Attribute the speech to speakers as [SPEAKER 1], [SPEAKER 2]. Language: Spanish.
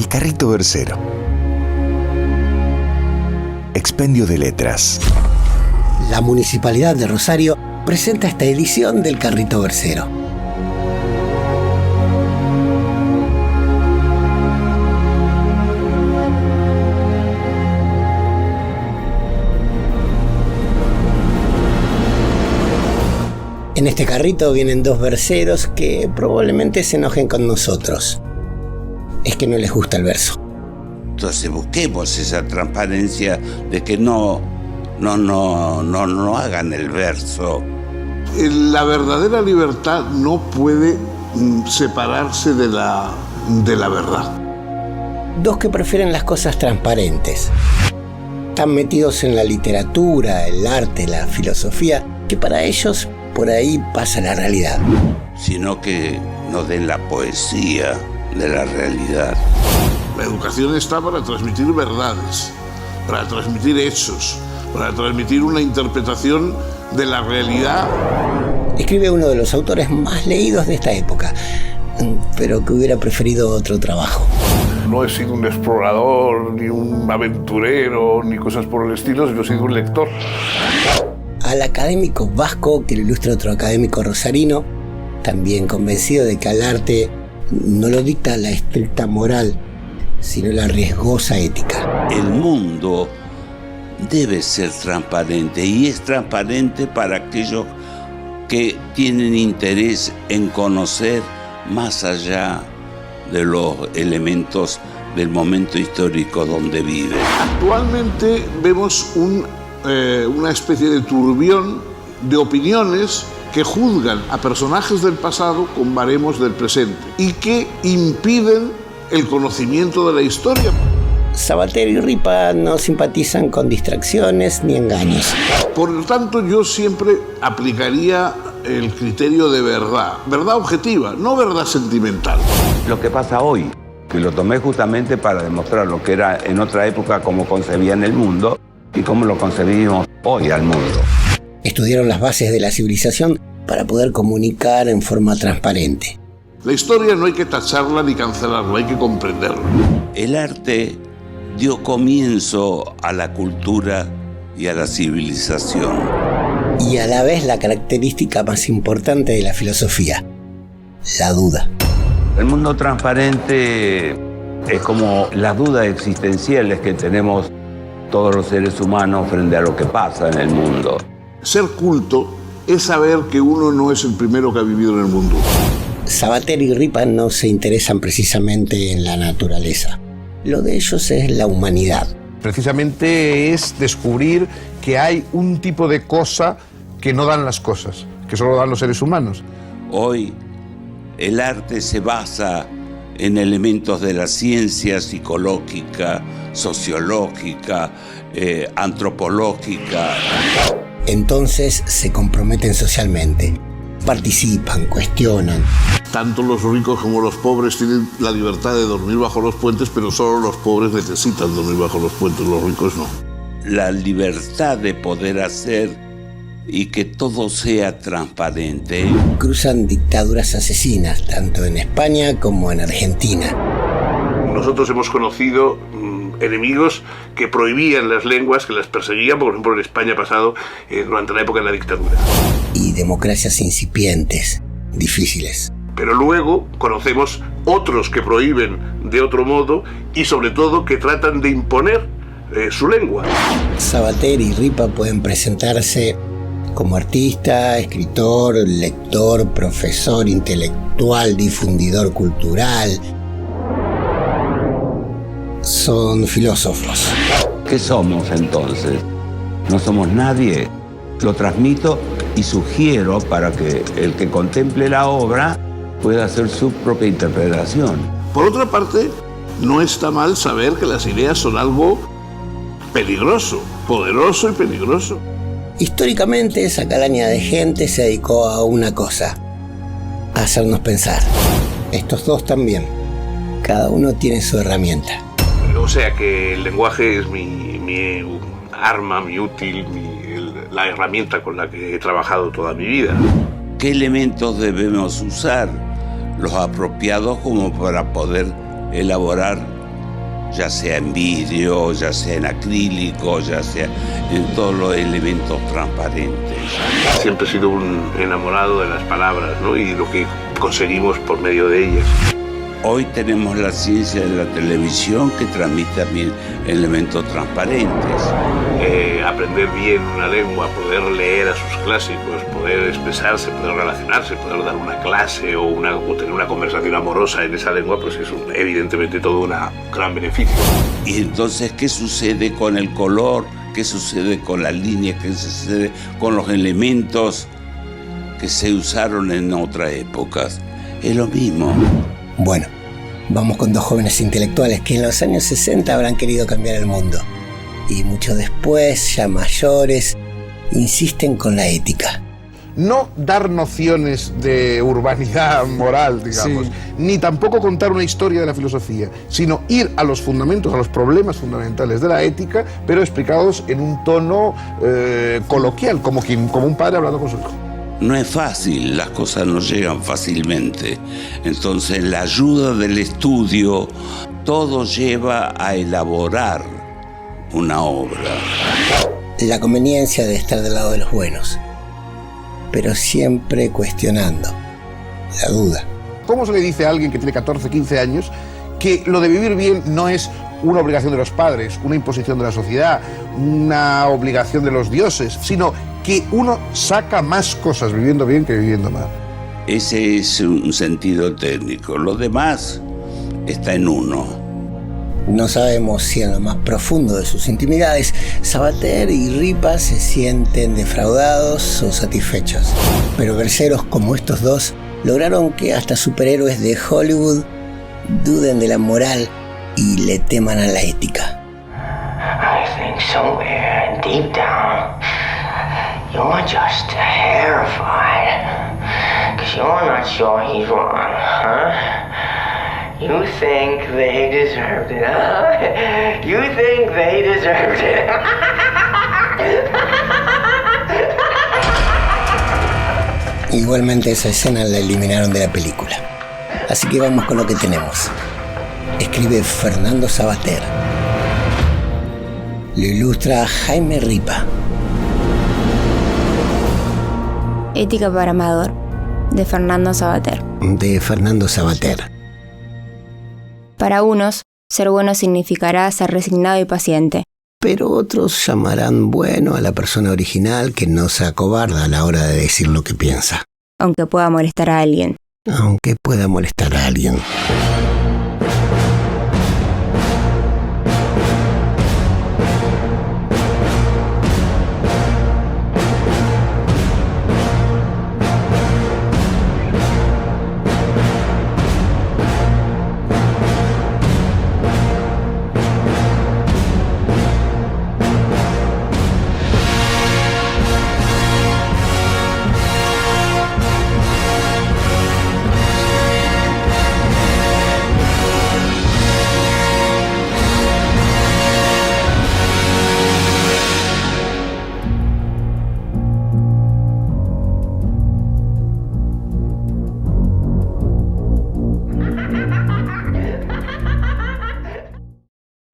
[SPEAKER 1] El carrito versero. Expendio de letras.
[SPEAKER 2] La Municipalidad de Rosario presenta esta edición del carrito versero. En este carrito vienen dos verseros que probablemente se enojen con nosotros. Es que no les gusta el verso.
[SPEAKER 3] Entonces busquemos esa transparencia de que no hagan el verso.
[SPEAKER 4] La verdadera libertad no puede separarse de la verdad.
[SPEAKER 2] Dos que prefieren las cosas transparentes. Están metidos en la literatura, el arte, la filosofía, que para ellos por ahí pasa la realidad.
[SPEAKER 3] Sino que nos den la poesía de la realidad.
[SPEAKER 4] La educación está para transmitir verdades, para transmitir hechos, para transmitir una interpretación de la realidad.
[SPEAKER 2] Escribe uno de los autores más leídos de esta época, pero que hubiera preferido otro trabajo.
[SPEAKER 5] No he sido un explorador, ni un aventurero, ni cosas por el estilo, sino he sido un lector.
[SPEAKER 2] Al académico vasco, que lo ilustra otro académico rosarino, también convencido de que al arte no lo dicta la estricta moral, sino la riesgosa ética.
[SPEAKER 3] El mundo debe ser transparente, y es transparente para aquellos que tienen interés en conocer más allá de los elementos del momento histórico donde viven.
[SPEAKER 4] Actualmente vemos una especie de turbión de opiniones que juzgan a personajes del pasado con baremos del presente y que impiden el conocimiento de la historia.
[SPEAKER 2] Sabater y Ripa no simpatizan con distracciones ni engaños.
[SPEAKER 4] Por lo tanto, yo siempre aplicaría el criterio de verdad objetiva, no verdad sentimental.
[SPEAKER 3] Lo que pasa hoy, que lo tomé justamente para demostrar lo que era en otra época cómo concebían el mundo y cómo lo concebimos hoy al mundo.
[SPEAKER 2] Estudiaron las bases de la civilización para poder comunicar en forma transparente.
[SPEAKER 4] La historia no hay que tacharla ni cancelarla, hay que comprenderla.
[SPEAKER 3] El arte dio comienzo a la cultura y a la civilización.
[SPEAKER 2] Y a la vez la característica más importante de la filosofía, la duda.
[SPEAKER 3] El mundo transparente es como las dudas existenciales que tenemos todos los seres humanos frente a lo que pasa en el mundo.
[SPEAKER 4] Ser culto es saber que uno no es el primero que ha vivido en el mundo.
[SPEAKER 2] Sabater y Ripa no se interesan precisamente en la naturaleza. Lo de ellos es la humanidad.
[SPEAKER 5] Precisamente es descubrir que hay un tipo de cosa que no dan las cosas, que solo dan los seres humanos.
[SPEAKER 3] Hoy el arte se basa en elementos de la ciencia psicológica, sociológica, antropológica.
[SPEAKER 2] Entonces se comprometen socialmente, participan, cuestionan.
[SPEAKER 4] Tanto los ricos como los pobres tienen la libertad de dormir bajo los puentes, pero solo los pobres necesitan dormir bajo los puentes, los ricos no.
[SPEAKER 3] La libertad de poder hacer y que todo sea transparente.
[SPEAKER 2] Cruzan dictaduras asesinas, tanto en España como en Argentina.
[SPEAKER 4] Nosotros hemos conocido enemigos que prohibían las lenguas, que las perseguían, por ejemplo en España pasado, durante la época de la dictadura.
[SPEAKER 2] Y democracias incipientes, difíciles.
[SPEAKER 4] Pero luego conocemos otros que prohíben de otro modo y sobre todo que tratan de imponer su lengua.
[SPEAKER 2] Sabater y Ripa pueden presentarse como artista, escritor, lector, profesor, intelectual, difundidor cultural. Son filósofos.
[SPEAKER 3] ¿Qué somos entonces? ¿No somos nadie? Lo transmito y sugiero para que el que contemple la obra pueda hacer su propia interpretación.
[SPEAKER 4] Por otra parte, no está mal saber que las ideas son algo peligroso, poderoso y peligroso.
[SPEAKER 2] Históricamente, esa calaña de gente se dedicó a una cosa: a hacernos pensar. Estos dos también. Cada uno tiene su herramienta.
[SPEAKER 4] O sea que el lenguaje es mi arma, mi útil, la herramienta con la que he trabajado toda mi vida.
[SPEAKER 3] ¿Qué elementos debemos usar? Los apropiados como para poder elaborar ya sea en vidrio, ya sea en acrílico, ya sea en todos los elementos transparentes.
[SPEAKER 6] Siempre he sido un enamorado de las palabras, ¿no? Y lo que conseguimos por medio de ellas.
[SPEAKER 3] Hoy tenemos la ciencia de la televisión que transmite también elementos transparentes.
[SPEAKER 6] Aprender bien una lengua, poder leer a sus clásicos, poder expresarse, poder relacionarse, poder dar una clase o tener una conversación amorosa en esa lengua, pues es evidentemente todo un gran beneficio.
[SPEAKER 3] Y entonces, ¿qué sucede con el color? ¿Qué sucede con las líneas? ¿Qué sucede con los elementos que se usaron en otras épocas? Es lo mismo.
[SPEAKER 2] Bueno, vamos con dos jóvenes intelectuales que en los años 60 habrán querido cambiar el mundo. Y mucho después, ya mayores, insisten con la ética.
[SPEAKER 5] No dar nociones de urbanidad moral, digamos,
[SPEAKER 7] Sí.
[SPEAKER 5] ni tampoco contar una historia de la filosofía, sino ir a los fundamentos, a los problemas fundamentales de la ética, pero explicados en un tono coloquial, como un padre hablando con su hijo.
[SPEAKER 3] No es fácil, las cosas no llegan fácilmente. Entonces, la ayuda del estudio, todo lleva a elaborar una obra.
[SPEAKER 2] La conveniencia de estar del lado de los buenos, pero siempre cuestionando la duda.
[SPEAKER 5] ¿Cómo se le dice a alguien que tiene 14, 15 años que lo de vivir bien no es una obligación de los padres, una imposición de la sociedad, una obligación de los dioses, sino que uno saca más cosas viviendo bien que viviendo mal?
[SPEAKER 3] Ese es un sentido técnico. Lo demás está en uno.
[SPEAKER 2] No sabemos si en lo más profundo de sus intimidades, Sabater y Ripa se sienten defraudados o satisfechos. Pero verseros como estos dos lograron que hasta superhéroes de Hollywood duden de la moral y le teman a la ética.
[SPEAKER 8] I think somewhere deep down, you're just terrified. 'Cause you're not sure he's wrong, huh? You think they deserved it, huh? You think they deserved it.
[SPEAKER 2] Igualmente esa escena la eliminaron de la película. Así que vamos con lo que tenemos. Escribe Fernando Sabater. Lo ilustra Jaime Ripa.
[SPEAKER 9] Ética para Amador, de Fernando Sabater.
[SPEAKER 2] De Fernando Sabater.
[SPEAKER 9] Para unos, ser bueno significará ser resignado y paciente.
[SPEAKER 2] Pero otros llamarán bueno a la persona original que no se acobarda a la hora de decir lo que piensa.
[SPEAKER 9] Aunque pueda molestar a alguien.
[SPEAKER 2] Aunque pueda molestar a alguien.